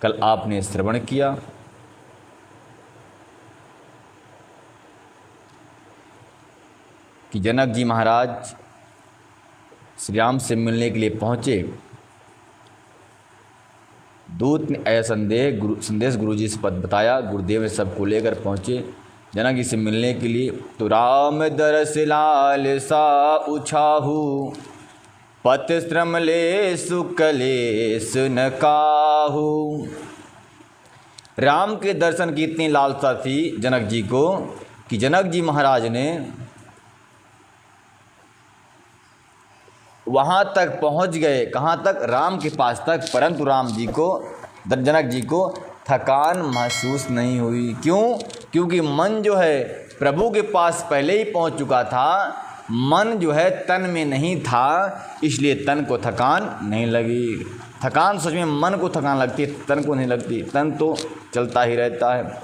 कल आपने श्रवण किया। कि जनक जी महाराज श्री राम से मिलने के लिए पहुँचे। दूत ने ऐसा संदेश गुरुजी से पद बताया। गुरुदेव ने सबको लेकर पहुँचे जनक जी से मिलने के लिए। तो राम दरस लाल सा उछाहू, पत श्रमले सुकलेस न काहू। राम के दर्शन की इतनी लालसा थी जनक जी को कि जनक जी महाराज ने वहाँ तक पहुँच गए। कहाँ तक? राम के पास तक। परंतु राम जी को, जनक जी को थकान महसूस नहीं हुई। क्यों? क्योंकि मन जो है प्रभु के पास पहले ही पहुँच चुका था। मन जो है तन में नहीं था, इसलिए तन को थकान नहीं लगी। थकान सच में मन को थकान लगती है, तन को नहीं लगती। तन तो चलता ही रहता है।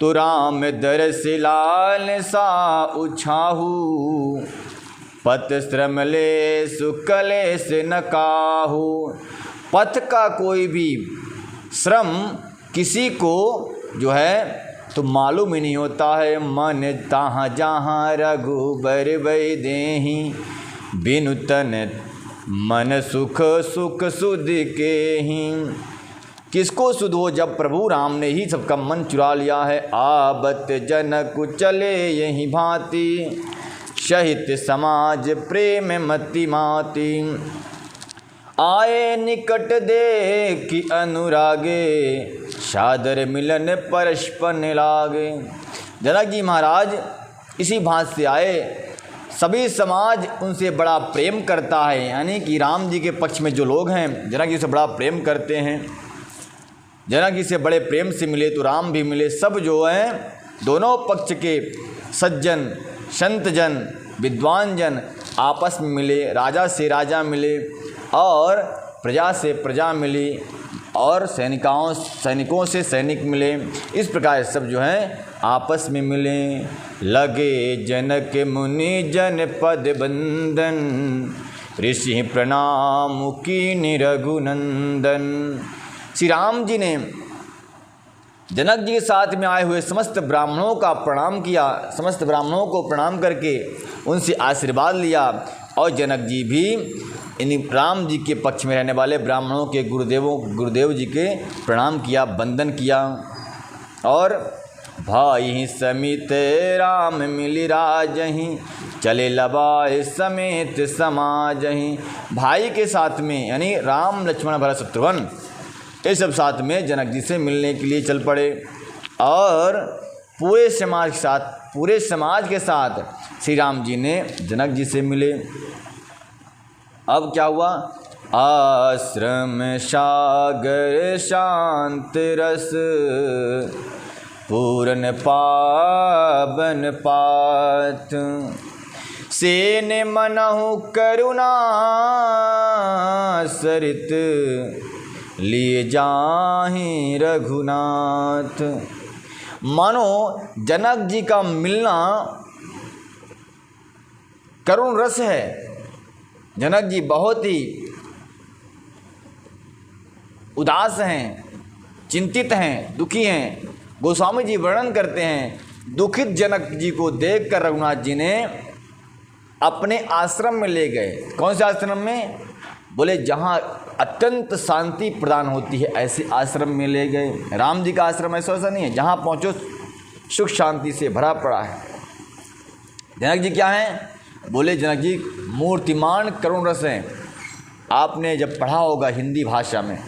तो राम दरस लाल सा उछाहू, पथ श्रमले सुकले से न काहू। पथ का कोई भी श्रम किसी को जो है तो मालूम ही नहीं होता है। मन तहाँ जहाँ रघुबर वै देहि, बिनु तन मन सुख सुख सुध के ही। किसको सुध हो? जब प्रभु राम ने ही सबका मन चुरा लिया है। आबत जनक चले यही भांति, सहित समाज प्रेम मति माति। आए निकट देखि अनुरागे, सादर मिलन परस्पन लागे। जनक जी महाराज इसी भांति से आए। सभी समाज उनसे बड़ा प्रेम करता है, यानी कि राम जी के पक्ष में जो लोग हैं जनक जी से बड़ा प्रेम करते हैं। जनक जी से बड़े प्रेम से मिले तो राम भी मिले। सब जो हैं दोनों पक्ष के सज्जन, संत जन, विद्वान जन आपस में मिले। राजा से राजा मिले और प्रजा से प्रजा मिली और सैनिकों से सैनिक मिले। इस प्रकार सब जो हैं आपस में मिले। लगे जनक मुनि जन पद बंदन, ऋषि प्रणाम कीनि रघुनंदन। श्री राम जी ने जनक जी के साथ में आए हुए समस्त ब्राह्मणों का प्रणाम किया। समस्त ब्राह्मणों को प्रणाम करके उनसे आशीर्वाद लिया। और जनक जी भी इन राम जी के पक्ष में रहने वाले ब्राह्मणों के गुरुदेव जी के प्रणाम किया, वंदन किया। और भाई समित राम मिली राजहि, चले लबाए समेत समाजहि। भाई के साथ में यानी राम लक्ष्मण भरत शत्रुघ्न, ये सब साथ में जनक जी से मिलने के लिए चल पड़े। और पूरे समाज के साथ श्री राम जी ने जनक जी से मिले। अब क्या हुआ? आश्रम सागर शांत रस, पूरन पावन पात। सेन मनहु करुणा सरित, लिए जाहि रघुनाथ। मानो जनक जी का मिलना करुण रस है। जनक जी बहुत ही उदास हैं, चिंतित हैं, दुखी हैं। गोस्वामी जी वर्णन करते हैं, दुखित जनक जी को देखकर रघुनाथ जी ने अपने आश्रम में ले गए। कौन से आश्रम में? बोले जहाँ अत्यंत शांति प्रदान होती है ऐसे आश्रम में ले गए। राम जी का आश्रम ऐसा नहीं है, जहाँ पहुँचो सुख शांति से भरा पड़ा है। जनक जी क्या हैं? बोले जनक जी मूर्तिमान करुण रस हैं। आपने जब पढ़ा होगा हिंदी भाषा में,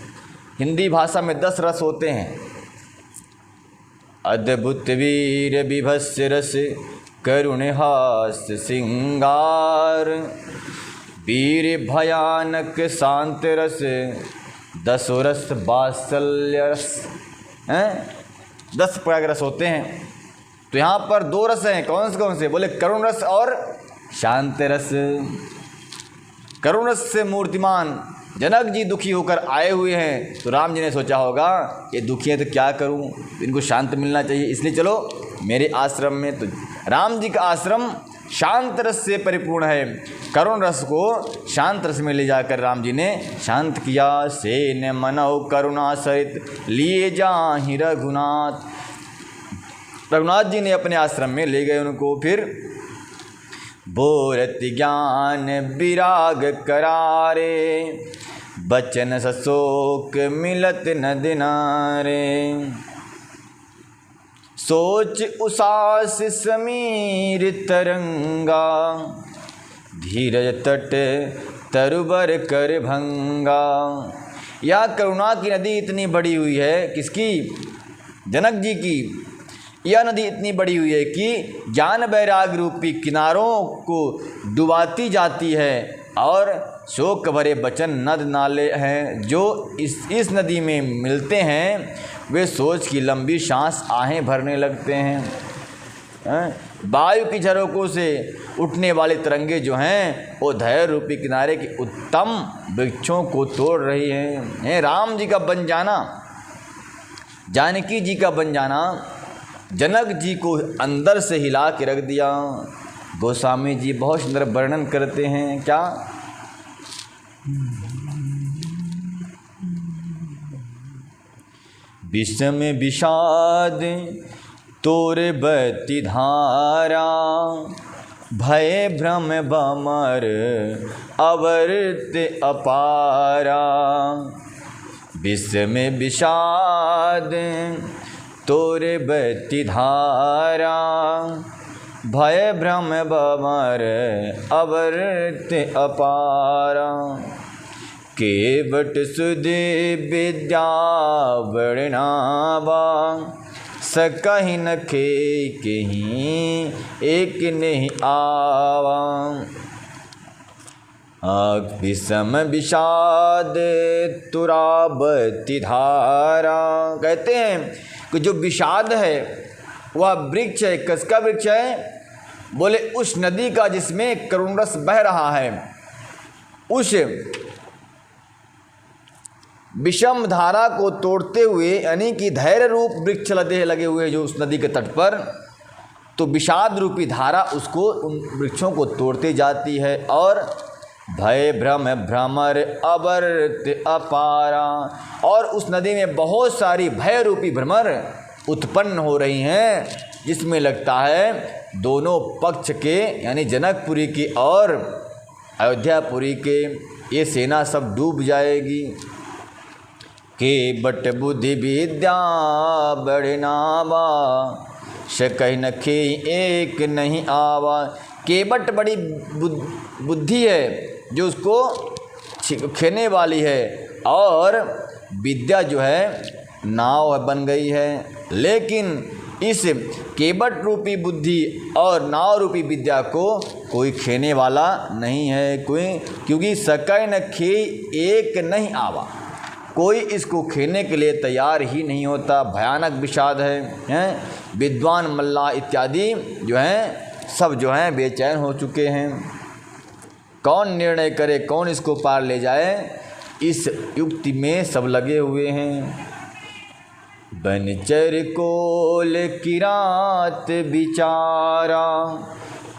10 रस होते हैं। अद्भुत वीर विभत्स रस, करुण हास्य सिंगार, वीर भयानक शांत रस, 10 रस वात्सल्य रस हैं। 10 प्रकार के रस होते हैं। तो यहाँ पर 2 रस हैं। कौन से? बोले करुण रस और शांत रस। करुण रस से मूर्तिमान जनक जी दुखी होकर आए हुए हैं। तो राम जी ने सोचा होगा ये दुखी हैं तो क्या करूं, इनको शांत मिलना चाहिए, इसलिए चलो मेरे आश्रम में। तो राम जी का आश्रम शांत रस से परिपूर्ण है। करुण रस को शांत रस में ले जाकर राम जी ने शांत किया। से न मनौ करुणा सहित लिए जाहि रघुनाथ। रघुनाथ जी ने अपने आश्रम में ले गए उनको। फिर बोरत ज्ञान विराग करारे, बचन सशोक मिलत न दिनारे। सोच उसास समीर तरंगा, धीरज तट तरुबर कर भंगा। यह करुणा की नदी इतनी बड़ी हुई है, किसकी? जनक जी की। यह नदी इतनी बड़ी हुई है कि ज्ञान वैराग रूपी किनारों को डुबाती जाती है और शोक भरे बचन नद नाले हैं जो इस नदी में मिलते हैं, वे सोच की लंबी सांस आहें भरने लगते हैं। वायु की झरोकों से उठने वाले तरंगे जो हैं वो धैर्य रूपी किनारे के उत्तम वृक्षों को तोड़ रही हैं। राम जी का बन जाना, जानकी जी का बन जाना जनक जी को अंदर से हिला के रख दिया। गोस्वामी जी बहुत सुंदर वर्णन करते हैं। क्या? विषम विषाद तोरे बती धारा, भय भ्रम बमर अवर्त अपारा। विषम विषाद तोरे बती धारा, भय भ्रम बमर अवर्त अपारा। केवट सुदे विद्या वर्णावा, सकहि न खे कहीं एक नहीं आवा। विषम विषाद तुराबती धारा। कहते हैं कि जो विषाद है वह वृक्ष है। किसका वृक्ष है? बोले उस नदी का जिसमें करुण रस बह रहा है। उस विषम धारा को तोड़ते हुए, यानी कि धैर्य रूप वृक्ष लगे हुए जो उस नदी के तट पर, तो विषाद रूपी धारा उसको, उन वृक्षों को तोड़ते जाती है। और भय भ्रम भ्रमर अवर्त अपारा, और उस नदी में बहुत सारी भय रूपी भ्रमर उत्पन्न हो रही हैं, जिसमें लगता है दोनों पक्ष के, यानी जनकपुरी की और अयोध्यापुरी के, ये सेना सब डूब जाएगी। के बट बुद्धि विद्या बढ़नावा, सकहि न खे एक नहीं आवा। केवट बड़ी बुद्धि है जो उसको खेने वाली है, और विद्या जो है नाव बन गई है। लेकिन इस केवट रूपी बुद्धि और नाव रूपी विद्या को कोई खेने वाला नहीं है कोई, क्योंकि सकहि न खे एक नहीं आवा, कोई इसको खेने के लिए तैयार ही नहीं होता। भयानक विषाद है। विद्वान मल्लाह इत्यादि जो हैं सब जो हैं बेचैन हो चुके हैं। कौन निर्णय करे, कौन इसको पार ले जाए, इस युक्ति में सब लगे हुए हैं। बनचर कोल किरात विचारा,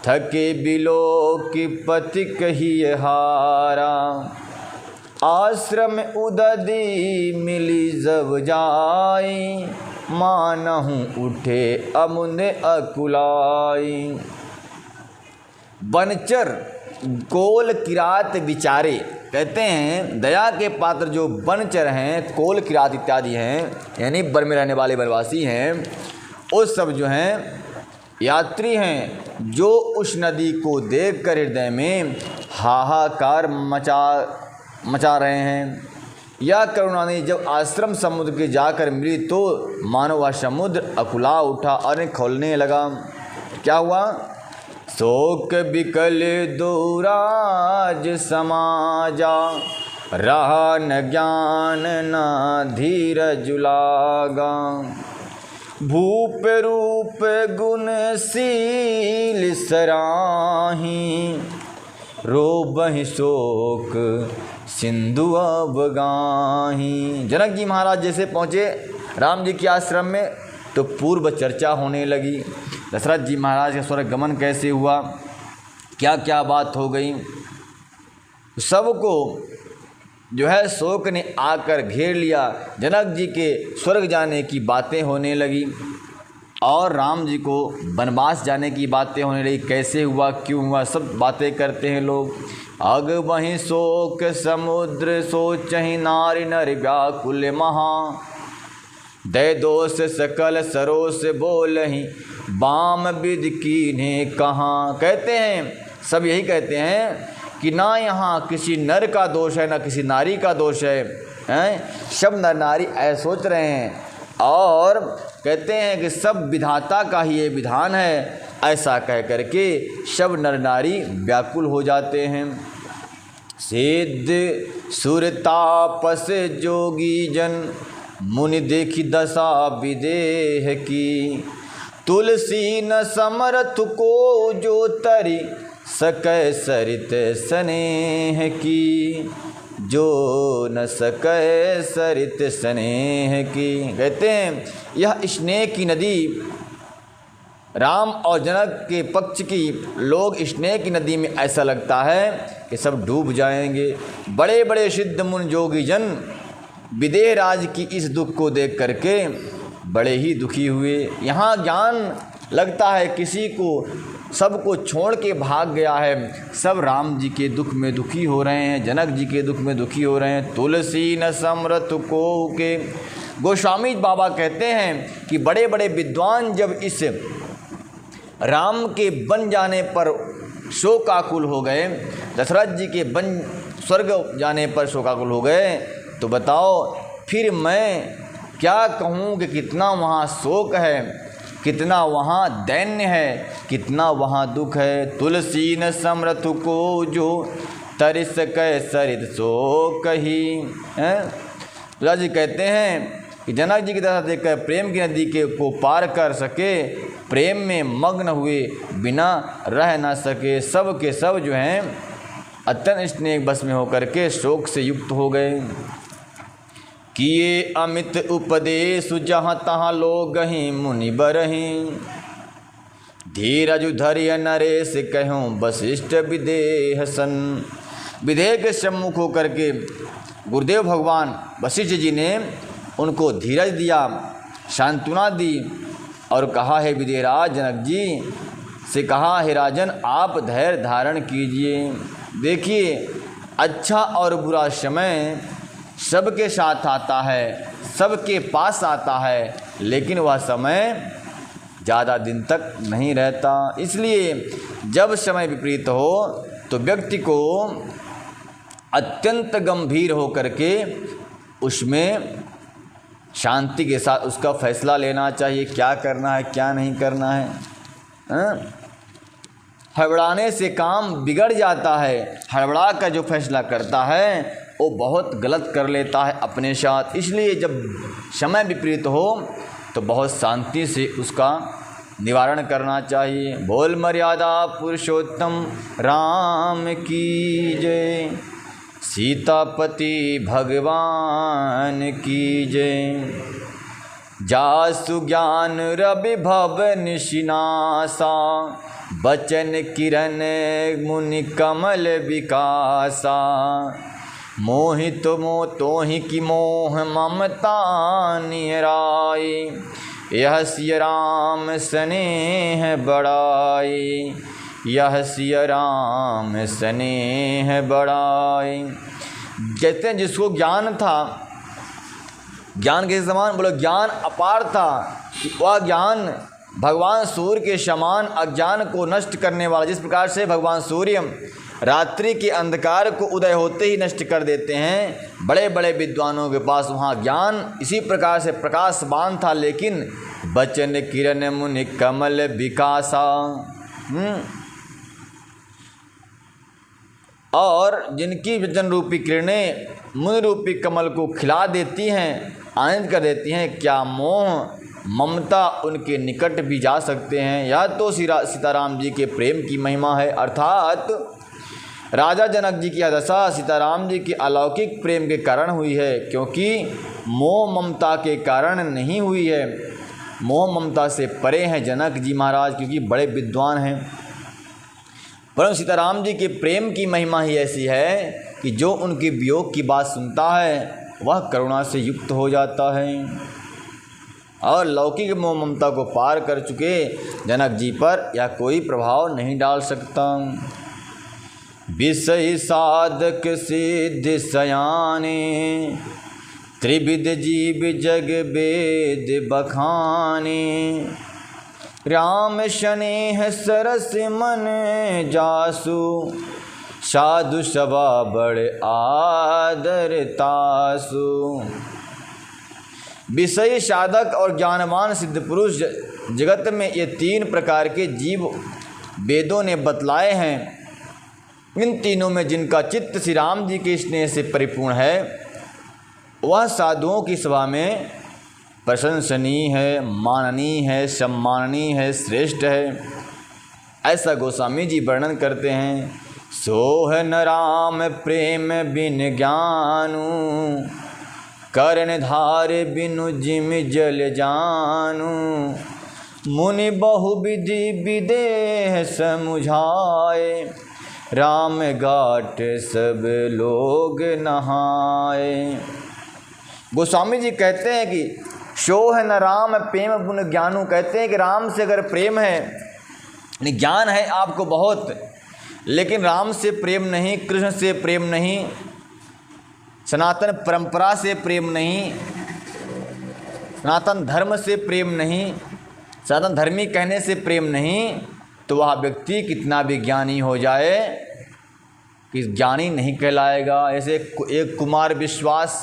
थके बिलो की पति कही हारा। आश्रम उददी मिली जब जाई, मानहूँ उठे अमुन अकुलाई। बनचर कोल किरात विचारे, कहते हैं दया के पात्र जो बनचर हैं, कोल किरात इत्यादि हैं, यानी वन में रहने वाले वनवासी हैं, वो सब जो हैं यात्री हैं, जो उस नदी को देखकर हृदय में हाहाकार मचा रहे हैं। यह करुणा नदी जब आश्रम समुद्र के जाकर मिली तो मानो वह समुद्र अकुला उठा और खोलने लगा। क्या हुआ? शोक बिकल दुराज समाजा, रहा न ज्ञान न धीरज लागा। भूप रूप गुणशील सराही, रोबहि शोक सिंधु अवगाही। जनक जी महाराज जैसे पहुँचे राम जी के आश्रम में तो पूर्व चर्चा होने लगी। दशरथ जी महाराज का स्वर्ग गमन कैसे हुआ, क्या क्या बात हो गई। सबको जो है शोक ने आकर घेर लिया। जनक जी के स्वर्ग जाने की बातें होने लगी और राम जी को वनवास जाने की बातें होने लगी। कैसे हुआ, क्यों हुआ, सब बातें करते हैं लोग। अग वहीं शोक समुद्र सोचहि नारी नर व्याकुल महा। दय दोष सकल सरोस बोलहि बाम विद कीन्हे कहाँ। कहते हैं, सब यही कहते हैं कि ना यहाँ किसी नर का दोष है, ना किसी नारी का दोष है, हैं? सब नर नारी ऐसे सोच रहे हैं और कहते हैं कि सब विधाता का ही ये विधान है। ऐसा कह करके सब नर नारी व्याकुल हो जाते हैं। सिद्ध सुर तापस जोगी जन मुनि देखी दशा विदेह की। तुलसी न समरथ को जो तरी सकै सरित स्नेह की। जो न सकै सरित स्नेह की। कहते हैं यह स्नेह की नदी, राम और जनक के पक्ष की लोग स्नेह की नदी में ऐसा लगता है कि सब डूब जाएंगे। बड़े बड़े सिद्ध मुनि जोगी जन विदेह राज की इस दुख को देख करके बड़े ही दुखी हुए। यहाँ ज्ञान लगता है किसी को सबको छोड़ के भाग गया है। सब राम जी के दुख में दुखी हो रहे हैं, जनक जी के दुख में दुखी हो रहे हैं। तुलसी न समरथ को के। गोस्वामी बाबा कहते हैं कि बड़े बड़े विद्वान जब इस राम के बन जाने पर शोकाकुल हो गए, दशरथ जी के बन स्वर्ग जाने पर शोकाकुल हो गए, तो बताओ फिर मैं क्या कहूँ कि कितना वहाँ शोक है, कितना वहाँ दैन्य है, कितना वहाँ दुख है। तुलसी न समरथ को जो तरिस कै सरित शोक ही। तुलसी जी कहते हैं कि जनक जी की तरह देखकर प्रेम की नदी को पार कर सके, प्रेम में मग्न हुए बिना रह ना सके। सब के सब जो हैं अत्यंत स्नेह बस में होकर के शोक से युक्त हो गए। किए अमित उपदेश जहाँ तहाँ लोग ही मुनि बरहीं। धीरज धरिय नरेश कहूँ वशिष्ठ विदेह सन। विदेह के सम्मुख होकर के गुरुदेव भगवान वशिष्ठ जी ने उनको धीरज दिया, सांत्वना दी और कहा है विदेहराज जनक जी से कहा, हे राजन आप धैर्य धारण कीजिए। देखिए अच्छा और बुरा समय सबके साथ आता है, सबके पास आता है, लेकिन वह समय ज़्यादा दिन तक नहीं रहता। इसलिए जब समय विपरीत हो तो व्यक्ति को अत्यंत गंभीर होकर के उसमें शांति के साथ उसका फैसला लेना चाहिए, क्या करना है क्या नहीं करना है। हड़बड़ाने से काम बिगड़ जाता है। हड़बड़ा कर जो फैसला करता है वो बहुत गलत कर लेता है अपने साथ। इसलिए जब समय विपरीत हो तो बहुत शांति से उसका निवारण करना चाहिए। बोल मर्यादा पुरुषोत्तम राम की जय। सीतापति भगवान की जय। जासु ज्ञान रवि भव निशिनासा। बचन किरण मुनि कमल विकासा। मोहित मोह तोहि की मोह ममता निराई। यह सिय राम स्नेह बड़ाई। यह सिय राम स्नेह बड़ाई। कहते हैं जिसको ज्ञान था, ज्ञान के समान बोलो ज्ञान अपार था, वह ज्ञान भगवान सूर्य के समान अज्ञान को नष्ट करने वाला। जिस प्रकार से भगवान सूर्य रात्रि के अंधकार को उदय होते ही नष्ट कर देते हैं, बड़े बड़े विद्वानों के पास वहाँ ज्ञान इसी प्रकार से प्रकाशवान था। लेकिन बचन किरण मुनि कमल विकासा। और जिनकी वचन रूपी किरणें मुनि रूपी कमल को खिला देती हैं, आनंद कर देती हैं, क्या मोह ममता उनके निकट भी जा सकते हैं। या तो सीताराम जी के प्रेम की महिमा है, अर्थात राजा जनक जी की दशा सीताराम जी के अलौकिक प्रेम के कारण हुई है, क्योंकि मोह ममता के कारण नहीं हुई है। मोह ममता से परे हैं जनक जी महाराज, क्योंकि बड़े विद्वान हैं। परंतु सीताराम जी के प्रेम की महिमा ही ऐसी है कि जो उनके वियोग की बात सुनता है वह करुणा से युक्त हो जाता है और लौकिक मोह ममता को पार कर चुके जनक जी पर यह कोई प्रभाव नहीं डाल सकता। विषय साधक सिद्ध सयाने त्रिविध जीव जग वेद बखाने राम स्नेह सरस मन जासु साधु सभा बड़ आदर तासु। विषय साधक और ज्ञानवान सिद्ध पुरुष जगत में ये तीन प्रकार के जीव वेदों ने बतलाए हैं। इन तीनों में जिनका चित्त श्री राम जी के स्नेह से परिपूर्ण है वह साधुओं की सभा में प्रशंसनीय है, माननीय है, सम्माननीय है, श्रेष्ठ है। ऐसा गोस्वामी जी वर्णन करते हैं। सोह न राम प्रेम बिन ज्ञानु करण धार बिनु जिम जल जानु मुनि बहुविधि विदेह समुझाए राम घाट सब लोग नहाए। गोस्वामी जी कहते हैं कि शोह न राम प्रेम बिनु ज्ञानु, कहते हैं कि राम से अगर प्रेम है, ज्ञान है आपको बहुत, लेकिन राम से प्रेम नहीं, कृष्ण से प्रेम नहीं, सनातन परंपरा से प्रेम नहीं, सनातन धर्म से प्रेम नहीं, सनातन धर्मी कहने से प्रेम नहीं, तो वह व्यक्ति कितना भी ज्ञानी हो जाए कि ज्ञानी नहीं कहलाएगा। ऐसे एक कुमार विश्वास,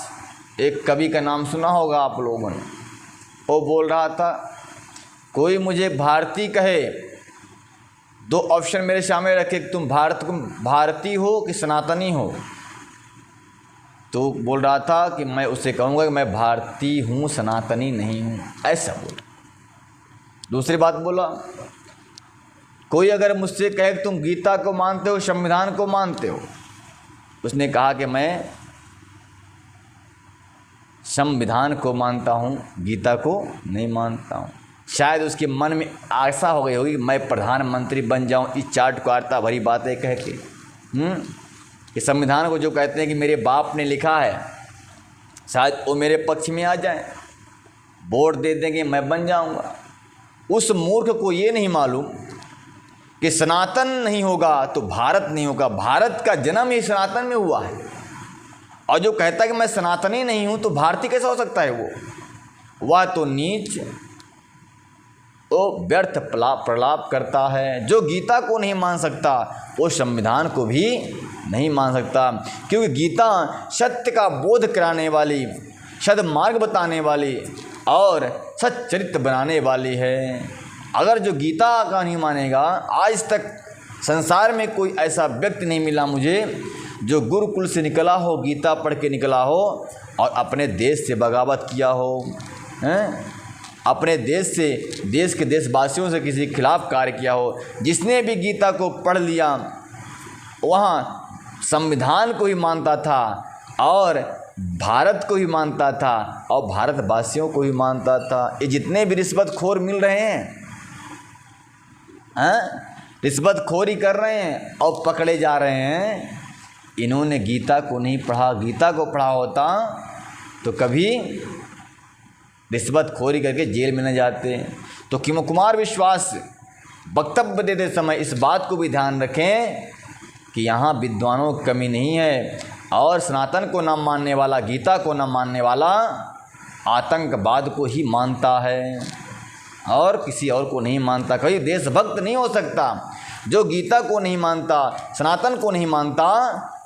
एक कवि का नाम सुना होगा आप लोगों ने, वो बोल रहा था कोई मुझे भारती कहे, दो ऑप्शन मेरे सामने रखे कि तुम भारतीय हो कि सनातनी हो, तो बोल रहा था कि मैं उससे कहूँगा कि मैं भारतीय हूँ, सनातनी नहीं हूँ, ऐसा बोला। दूसरी बात बोला, कोई अगर मुझसे कहे कि तुम गीता को मानते हो, संविधान को मानते हो, उसने कहा कि मैं संविधान को मानता हूँ, गीता को नहीं मानता हूँ। शायद उसके मन में आशा हो गई होगी कि मैं प्रधानमंत्री बन जाऊँ इस चाट क्वार्ता भरी बातें कह के। कि संविधान को जो कहते हैं कि मेरे बाप ने लिखा है, शायद वो मेरे पक्ष में आ जाए, वोट दे देंगे, मैं बन जाऊँगा। उस मूर्ख को ये नहीं मालूम कि सनातन नहीं होगा तो भारत नहीं होगा, भारत का जन्म ही सनातन में हुआ है। और जो कहता है कि मैं सनातनी नहीं हूँ तो भारतीय कैसा हो सकता है? वह तो नीच, वो व्यर्थ प्रलाप करता है। जो गीता को नहीं मान सकता वो संविधान को भी नहीं मान सकता, क्योंकि गीता सत्य का बोध कराने वाली, सद्मार्ग बताने वाली और सच्चरित्र बनाने वाली है। अगर जो गीता का नहीं मानेगा, आज तक संसार में कोई ऐसा व्यक्ति नहीं मिला मुझे जो गुरुकुल से निकला हो, गीता पढ़ के निकला हो और अपने देश से बगावत किया हो, अपने देश से, देश के देशवासियों से किसी के खिलाफ कार्य किया हो। जिसने भी गीता को पढ़ लिया वहाँ संविधान को ही मानता था और भारत को ही मानता था और भारतवासियों को ही मानता था। ये जितने भी रिश्वतखोर मिल रहे हैं, रिश्वतखोरी कर रहे हैं और पकड़े जा रहे हैं, इन्होंने गीता को नहीं पढ़ा। गीता को पढ़ा होता तो कभी रिश्वतखोरी करके जेल में न जाते। तो कुमार विश्वास वक्तव्य देते समय इस बात को भी ध्यान रखें कि यहाँ विद्वानों की कमी नहीं है, और सनातन को न मानने वाला, गीता को न मानने वाला आतंकवाद को ही मानता है और किसी और को नहीं मानता। कभी देशभक्त नहीं हो सकता। जो गीता को नहीं मानता, सनातन को नहीं मानता,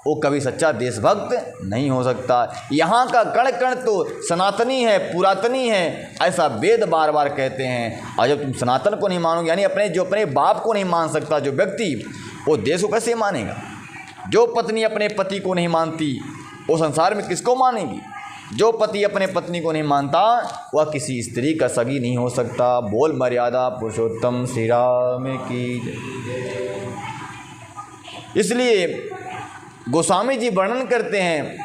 वो कभी सच्चा देशभक्त नहीं हो सकता। यहाँ का कण कण तो सनातनी है, पुरातनी है, ऐसा वेद बार बार कहते हैं। और जब तुम सनातन को नहीं मानोगे, यानी अपने बाप को नहीं मान सकता जो व्यक्ति, वो देश को कैसे मानेगा? जो पत्नी अपने पति को नहीं मानती वो संसार में किसको मानेगी? जो पति अपने पत्नी को नहीं मानता वह किसी स्त्री का सगी नहीं हो सकता। बोल मर्यादा पुरुषोत्तम श्री राम की जय। इसलिए गोस्वामी जी वर्णन करते हैं,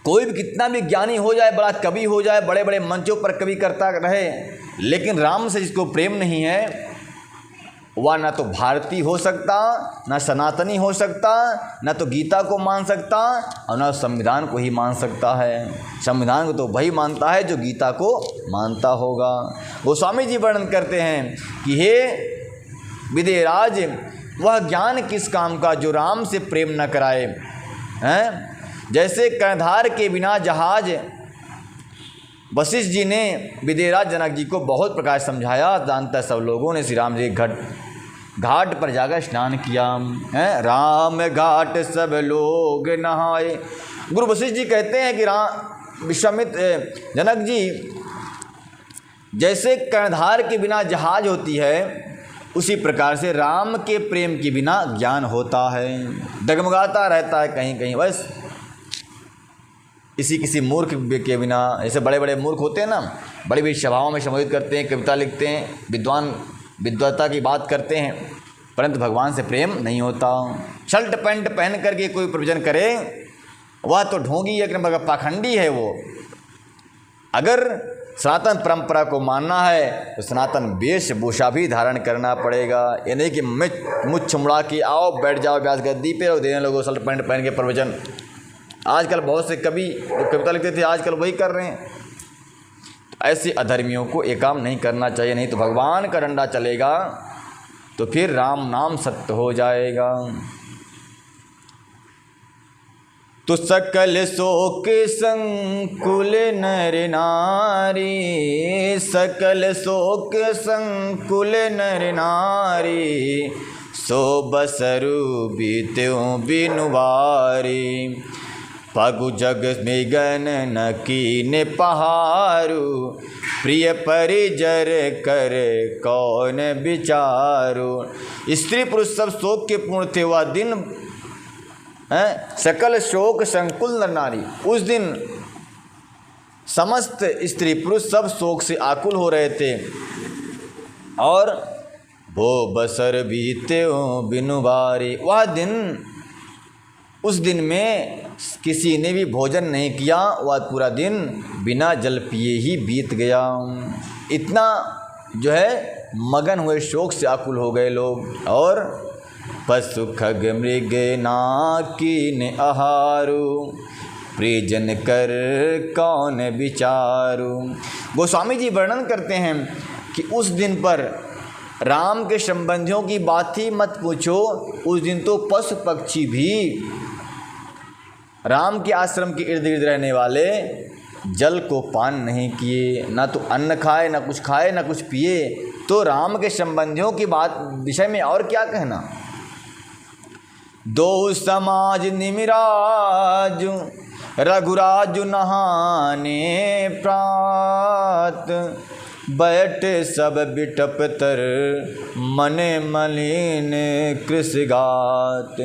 कोई भी कितना भी ज्ञानी हो जाए, बड़ा कवि हो जाए, बड़े बड़े मंचों पर कवि करता रहे, लेकिन राम से जिसको प्रेम नहीं है वह न तो भारतीय हो सकता, न सनातनी हो सकता, न तो गीता को मान सकता और न संविधान को ही मान सकता है। संविधान को तो वही मानता है जो गीता को मानता होगा। गोस्वामी जी वर्णन करते हैं कि हे विदेहराज, वह ज्ञान किस काम का जो राम से प्रेम न कराए हैं। जैसे कर्णधार के बिना जहाज, वशिष्ठ जी ने विदेहराज जनक जी को बहुत प्रकार समझाया। जानता सब लोगों ने श्री राम जी घाट पर जाकर स्नान किया है। राम घाट सब लोग नहाए। गुरु वशिष्ठ जी कहते हैं कि विश्वामित्र जनक जी, जैसे कर्णधार के बिना जहाज होती है, उसी प्रकार से राम के प्रेम के बिना ज्ञान होता है, डगमगाता रहता है कहीं कहीं। बस किसी मूर्ख के बिना, ऐसे बड़े बड़े मूर्ख होते हैं ना, बड़ी बड़ी सभाओं में संबोधित करते हैं, कविता लिखते हैं, विद्वता की बात करते हैं, परंतु भगवान से प्रेम नहीं होता। शर्ट पैंट पहन करके कोई प्रवचन करे, वह तो ढोंगी एक नंबर का पाखंडी है। वो अगर सनातन परंपरा को मानना है तो सनातन वेशभूषा भी धारण करना पड़ेगा। ये नहीं कि मुझ मुड़ा के आओ बैठ जाओ व्यास गद्दी पे और देने लोगों शर्ट पैंट पहन के प्रवचन। आजकल बहुत से कवि जो कविता लिखते थे आजकल वही कर रहे हैं। ऐसे अधर्मियों को ये काम नहीं करना चाहिए, नहीं तो भगवान का डंडा चलेगा तो फिर राम नाम सत्य हो जाएगा। तो सकल शोक संकुल नर नारी, सकल शोक संकुल नर नारी, सो बसरु बीत्यों बिनुवारी, पगु जग मिगन न कीन पहारू, प्रिय परिजर कर कौन विचारू। स्त्री पुरुष सब शोक के पूर्ण थे वह दिन है। सकल शोक संकुल नर नारी, उस दिन समस्त स्त्री पुरुष सब शोक से आकुल हो रहे थे। और वो बसर बीते बिनुबारी, वह दिन, उस दिन में किसी ने भी भोजन नहीं किया, वह पूरा दिन बिना जल पिए ही बीत गया। इतना जो है मगन हुए, शोक से आकुल हो गए लोग। और पशु खग मृग नाकीन आहारू, प्रियजन कर कौन विचारू। गोस्वामी जी वर्णन करते हैं कि उस दिन पर राम के संबंधियों की बात ही मत पूछो। उस दिन तो पशु पक्षी भी, राम के आश्रम के इर्द गिर्द रहने वाले, जल को पान नहीं किए, ना तो अन्न खाए, ना कुछ खाए, ना कुछ पिए। तो राम के संबंधियों की बात विषय में और क्या कहना। दो समाज निमिराज, रघुराजु नहाने प्रात, बैठ सब बिटप तर मन मलिन कृषगात।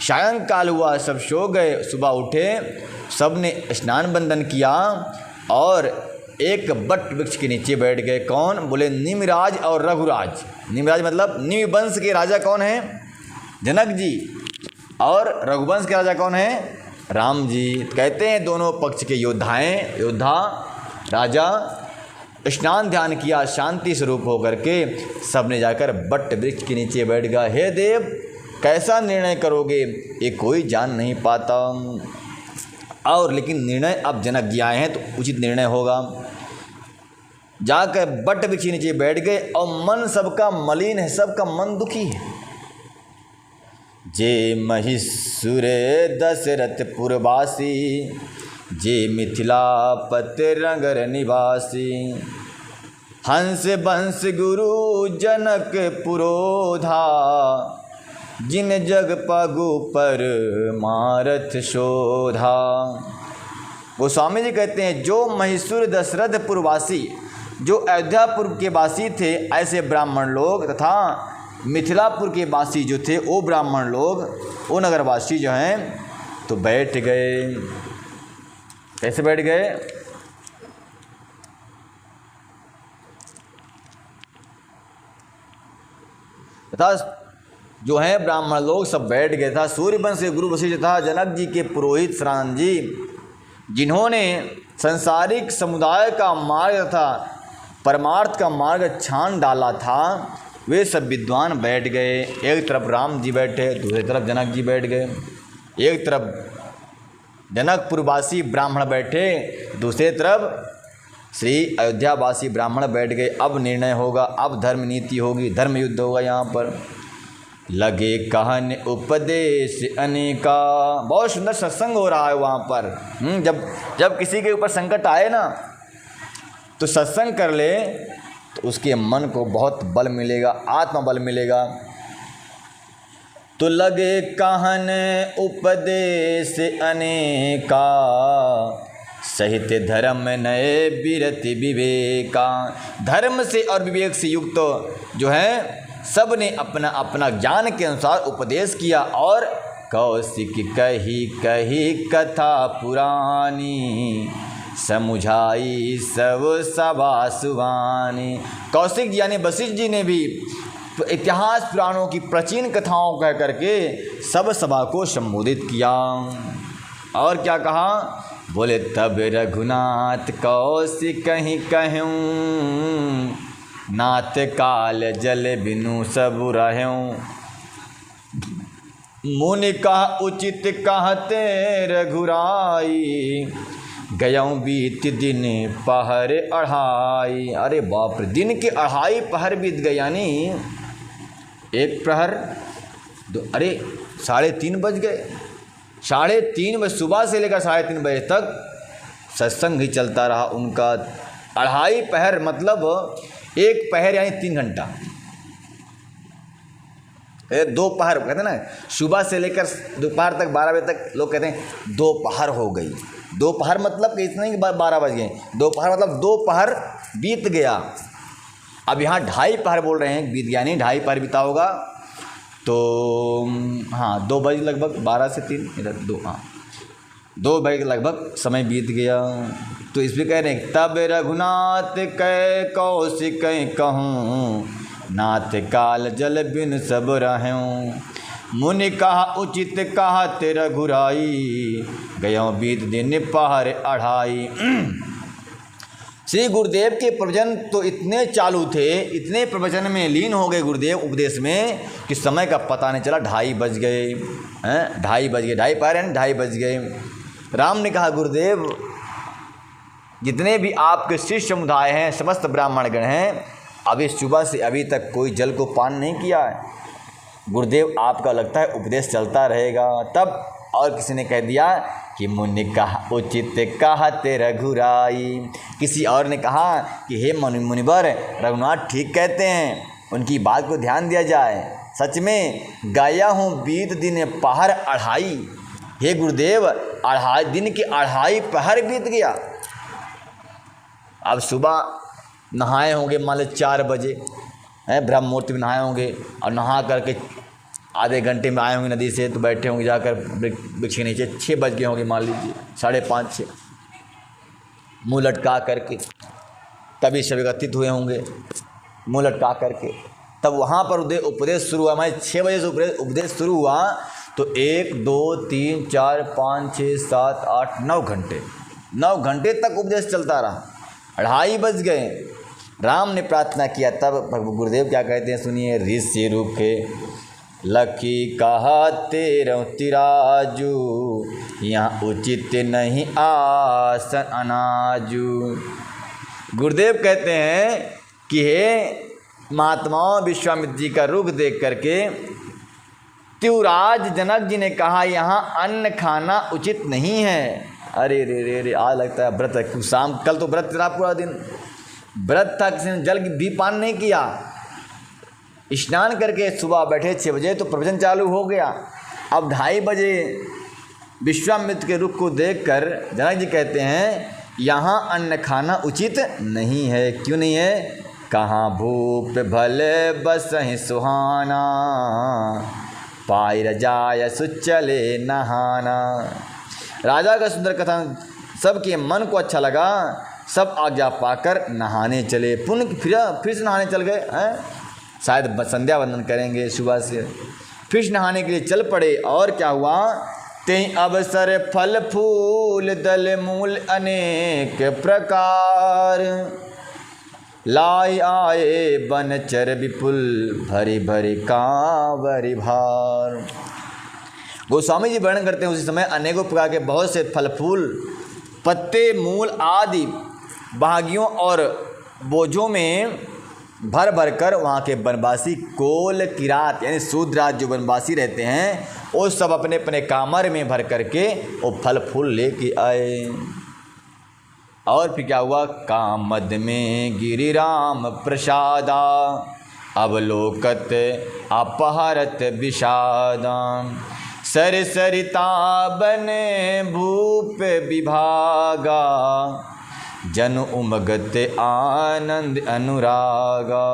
सायंकाल हुआ, सब सो गए, सुबह उठे, सब ने स्नान बंदन किया और एक बट वृक्ष के नीचे बैठ गए। कौन? बोले निमिराज और रघुराज। निमिराज मतलब निमि वंश के राजा कौन है? जनक जी। और रघुवंश के राजा कौन है? राम जी। कहते हैं दोनों पक्ष के योद्धा राजा स्नान ध्यान किया, शांति स्वरूप होकर के सबने जाकर बट वृक्ष के नीचे बैठ गया। हे देव, कैसा निर्णय करोगे ये कोई जान नहीं पाता। और लेकिन निर्णय अब जनक जी आए हैं तो उचित निर्णय होगा। जाकर बट वृक्ष के नीचे बैठ गए और मन सबका मलिन है, सबका मन दुखी है। जे महिषुर दशरथ पुरवासी, जे मिथिलापति रंगर निवासी, हंस बंस गुरु जनक पुरोधा, जिन जग पगु पर मारथ शोधा। गोस्वामी जी कहते हैं जो महिषुर दशरथ पुरवासी, जो अयोध्यापुर के वासी थे, ऐसे ब्राह्मण लोग तथा मिथिलापुर के वासी जो थे वो ब्राह्मण लोग, वो नगरवासी जो हैं तो बैठ गए। कैसे बैठ गए? तथा जो हैं ब्राह्मण लोग सब बैठ गए था। सूर्यवंश के गुरु वशिष्ठ तथा जनक जी के पुरोहित सनातन जी, जिन्होंने संसारिक समुदाय का मार्ग तथा परमार्थ का मार्ग छान डाला था, वे सब विद्वान बैठ गए। एक तरफ राम जी बैठे, दूसरी तरफ जनक जी बैठ गए। एक तरफ जनकपुरवासी ब्राह्मण बैठे, दूसरी तरफ श्री अयोध्यावासी ब्राह्मण बैठ गए। अब निर्णय होगा, अब धर्म नीति होगी, धर्म युद्ध होगा। यहाँ पर लगे कहन उपदेश अनेका, बहुत सुंदर सत्संग हो रहा है वहाँ पर। जब किसी के ऊपर संकट आए ना तो सत्संग कर ले तो उसके मन को बहुत बल मिलेगा, आत्मबल मिलेगा। तो लगे कहन उपदेश अनेका, सहित धर्म नए बिरति विवेका। धर्म से और विवेक से युक्त जो है सब ने अपना अपना ज्ञान के अनुसार उपदेश किया। और कौशिक कही कही कथा पुरानी, समुझाई सब सभा सुवानी। कौशिक जी यानी वशिष्ठ जी ने भी इतिहास पुराणों की प्राचीन कथाओं कह करके सब सभा को संबोधित किया। और क्या कहा, बोले तब रघुनाथ कौशिक कहीं कहूँ, नाथ काल जल बिनु सब रहूँ। मुनि कहा उचित कहते रघुराई, गयऊँ बीत दिन पहर अढ़ाई। अरे बाप रे, दिन के अढ़ाई पहर बीत गए, यानी एक प्रहर अरे 3:30 बज गए। 3:30 बजे सुबह से लेकर 3:30 बजे तक सत्संग ही चलता रहा उनका। अढ़ाई पहर मतलब एक पहर यानी 3 घंटा। दोपहर कहते हैं ना, सुबह से लेकर दोपहर तक 12 बजे तक लोग कहते हैं दोपहर हो गई। दोपहर मतलब कि इतना ही 12 बज गए, दोपहर मतलब दोपहर बीत गया। अब यहाँ 2.5 पहर बोल रहे हैं, बीत गया नहीं, 2.5 पहर बीता होगा। तो हाँ 2 बजे लगभग, 12 से 3 इधर 2, हाँ 2 बजे लगभग समय बीत गया। तो इस पर कह रहे हैं तब रघुनाथ कै कौशिक कहूँ, नाथ काल जल बिन सब रहूँ। मुनि कहा उचित कहा तेरा घुराई, गयों बीत दिन पहर अढ़ाई। श्री गुरुदेव के प्रवचन तो इतने चालू थे, इतने प्रवचन में लीन हो गए गुरुदेव उपदेश में कि समय का पता नहीं चला। 2:30 बज गए, 2:30 बज गए, 2:30 पहर यानी 2:30 बज गए। राम ने कहा गुरुदेव जितने भी आपके शिष्य समुदाय हैं, समस्त ब्राह्मणगण हैं, अभी सुबह से अभी तक कोई जल को पान नहीं किया है। गुरुदेव आपका लगता है उपदेश चलता रहेगा। तब और किसी ने कह दिया कि मुनि कहा उचित कहा तेरा घुराई। किसी और ने कहा कि हे मुनिवर, रघुनाथ ठीक कहते हैं, उनकी बात को ध्यान दिया जाए। सच में गया हूँ बीत दिन पहर अढ़ाई। हे गुरुदेव, दिन के 2.5 पहर बीत गया। अब सुबह नहाए होंगे मान लो 4 बजे, ब्रह्म मुहूर्त में नहाए होंगे और नहा करके आधे घंटे में आए होंगे नदी से, तो बैठे होंगे जाकर वृक्ष के नीचे। 6 बज गए होंगे मान लीजिए, 5:30 6, मुँह लटका करके तभी सब एकत्रित हुए होंगे मुँह लटका करके। तब वहाँ पर उपदेश शुरू हुआ। हमारे 6 बजे से उपदेश शुरू हुआ तो 1 2 3 4 5 6 7 8 9 घंटे 9 घंटे तक उपदेश चलता रहा। 2:30 बज गए। राम ने प्रार्थना किया। तब गुरुदेव क्या कहते हैं सुनिए। ऋषि रुखे लखी कहा तेरह तिराजू, यहाँ उचित नहीं आसन अनाजू। गुरुदेव कहते हैं कि हे महात्माओं, विश्वामित्र जी का रुख देख करके त्युराज जनक जी ने कहा यहाँ अन्न खाना उचित नहीं है। अरे रे रे रे, आज लगता है व्रत है। शाम कल तो व्रत रहा, पूरा दिन व्रत था, किसी ने जल भी पान नहीं किया। स्नान करके सुबह बैठे 6 बजे तो प्रवचन चालू हो गया। अब 2:30 बजे विश्वामित्र के रुख को देखकर जनक जी कहते हैं यहाँ अन्न खाना उचित नहीं है। क्यों नहीं है? कहाँ भूप भले बसहि सुहाना, पाई रजाय सुचले नहाना। राजा का सुंदर कथन सबके मन को अच्छा लगा। सब आज्ञा पाकर नहाने चले। पुनः फिर से नहाने चल गए हैं। शायद संध्या वंदन करेंगे सुबह से। फिर नहाने के लिए चल पड़े। और क्या हुआ? तें अवसर फल फूल दल मूल अनेक प्रकार, लाई आए बनचर विपुल, भरी भरी कांवरी भार। गोस्वामी जी वर्णन करते हैं उसी समय अनेकों प्रकार के बहुत से फल फूल, पत्ते, मूल आदि बागियों और बोझों में भर भर कर वहाँ के वनवासी कोल किरात यानी शूद्राज जो वनवासी रहते हैं वो सब अपने अपने कामर में भर करके वो फल फूल लेके आए। और फिर क्या हुआ, कामद में गिरिराम प्रसादा, अवलोकत अपहरत विषादा, सर सरिता बने भूप विभागा, जन उमगत आनंद अनुरागा।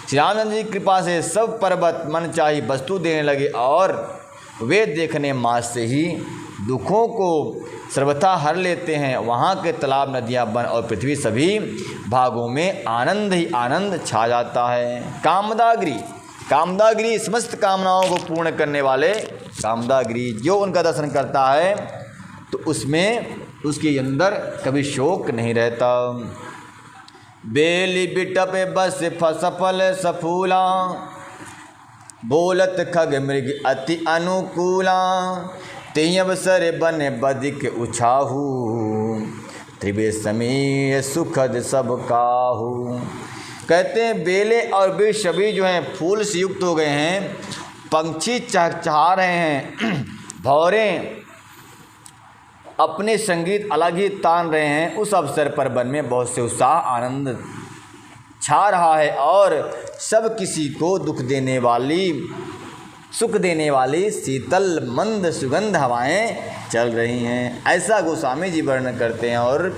श्री रामचंद्र जी की कृपा से सब पर्वत मन चाही वस्तु देने लगे और वे देखने मात्र से ही दुखों को सर्वथा हर लेते हैं। वहाँ के तालाब, नदियाँ, वन और पृथ्वी सभी भागों में आनंद ही आनंद छा जाता है। कामदागिरी, कामदागिरी समस्त कामनाओं को पूर्ण करने वाले कामदागिरी, जो उनका दर्शन करता है तो उसमें उसके अंदर कभी शोक नहीं रहता। बेली बिटप बस सफल सफूला, बोलत खग मृग अति अनुकूला, तेहि अवसर बन बदिक उछाहू, त्रिवे समीय सुखद सब काहू। कहते हैं बेले और वृक्ष सभी जो हैं फूल से युक्त हो गए हैं, पंछी चहचहा रहे हैं, भौरे अपने संगीत अलग ही तान रहे हैं। उस अवसर पर वन में बहुत से उत्साह आनंद छा रहा है और सब किसी को दुख देने वाली, सुख देने वाली शीतल मंद सुगंध हवाएं चल रही हैं। ऐसा गोस्वामी जी वर्णन करते हैं। और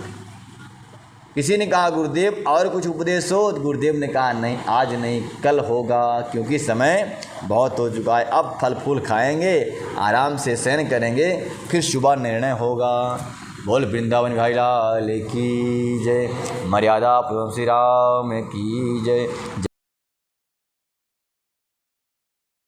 किसी ने कहा गुरुदेव और कुछ उपदेश हो, तो गुरुदेव ने कहा नहीं, आज नहीं कल होगा, क्योंकि समय बहुत हो चुका है। अब फल फूल खाएंगे, आराम से शयन करेंगे, फिर शुभ निर्णय होगा। बोल वृंदावन भाई लाल की जय, मर्यादा पुरुष श्री राम की जय।